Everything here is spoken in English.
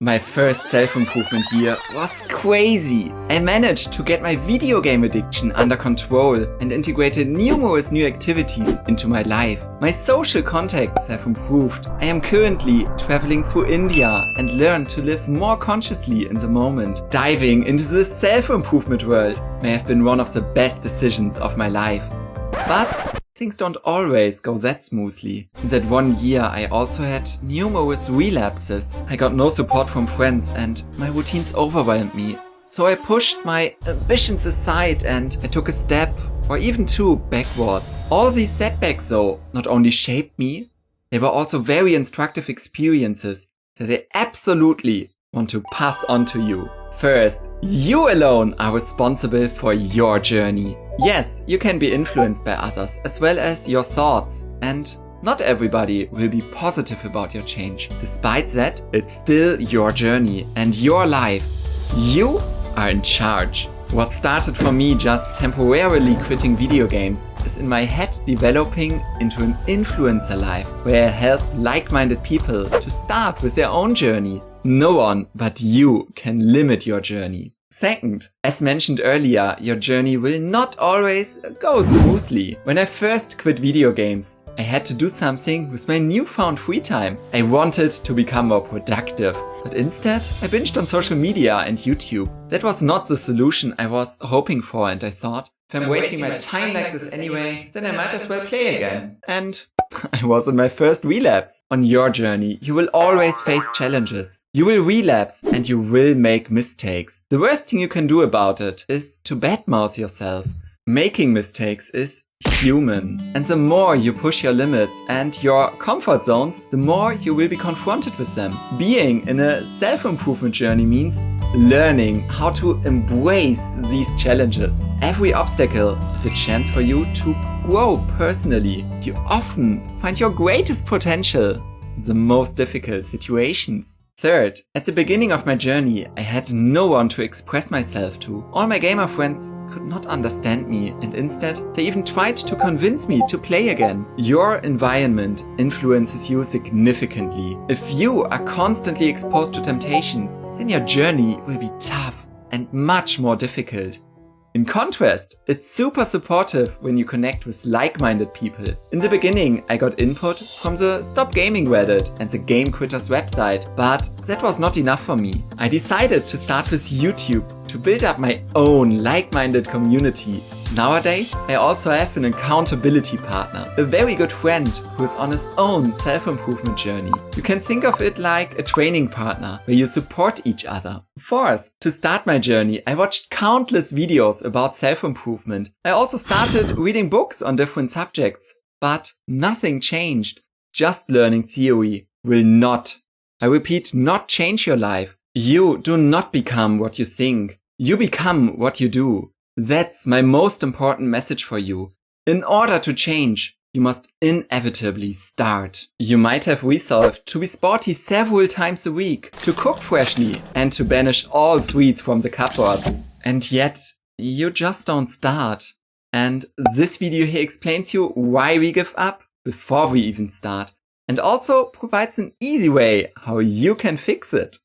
My first self-improvement year was crazy. I managed to get my video game addiction under control and integrated numerous new activities into my life. My social contacts have improved. I am currently traveling through India and learned to live more consciously in the moment. Diving into the self-improvement world may have been one of the best decisions of my life. But things don't always go that smoothly. In that one year I also had numerous relapses. I got no support from friends and my routines overwhelmed me. So I pushed my ambitions aside and I took a step or even two backwards. All these setbacks though not only shaped me, they were also very instructive experiences that I absolutely want to pass on to you. First, you alone are responsible for your journey. Yes, you can be influenced by others as well as your thoughts, and not everybody will be positive about your change. Despite that, it's still your journey and your life. You are in charge. What started for me just temporarily quitting video games is in my head developing into an influencer life where I help like-minded people to start with their own journey. No one but you can limit your journey. Second, as mentioned earlier, your journey will not always go smoothly. When I first quit video games, I had to do something with my newfound free time. I wanted to become more productive, but instead I binged on social media and YouTube. That was not the solution I was hoping for, and I thought, if I'm wasting my time like this anyway, then I might as well play again. And I was in my first relapse. On your journey, you will always face challenges. You will relapse and you will make mistakes. The worst thing you can do about it is to badmouth yourself. Making mistakes is human. And the more you push your limits and your comfort zones, the more you will be confronted with them. Being in a self-improvement journey means learning how to embrace these challenges. Every obstacle is a chance for you to grow personally. You often find your greatest potential in the most difficult situations. Third, at the beginning of my journey, I had no one to express myself to. All my gamer friends could not understand me, and instead they even tried to convince me to play again. Your environment influences you significantly. If you are constantly exposed to temptations, then your journey will be tough and much more difficult. In contrast, it's super supportive when you connect with like-minded people. In the beginning, I got input from the Stop Gaming Reddit and the Game Quitters website, but that was not enough for me. I decided to start with YouTube to build up my own like-minded community. Nowadays, I also have an accountability partner, a very good friend who is on his own self-improvement journey. You can think of it like a training partner where you support each other. Fourth, to start my journey, I watched countless videos about self-improvement. I also started reading books on different subjects, but nothing changed. Just learning theory will not, I repeat, not change your life. You do not become what you think. You become what you do. That's my most important message for you. In order to change, you must inevitably start. You might have resolved to be sporty several times a week, to cook freshly, and to banish all sweets from the cupboard. And yet, you just don't start. And this video here explains you why we give up before we even start, and also provides an easy way how you can fix it.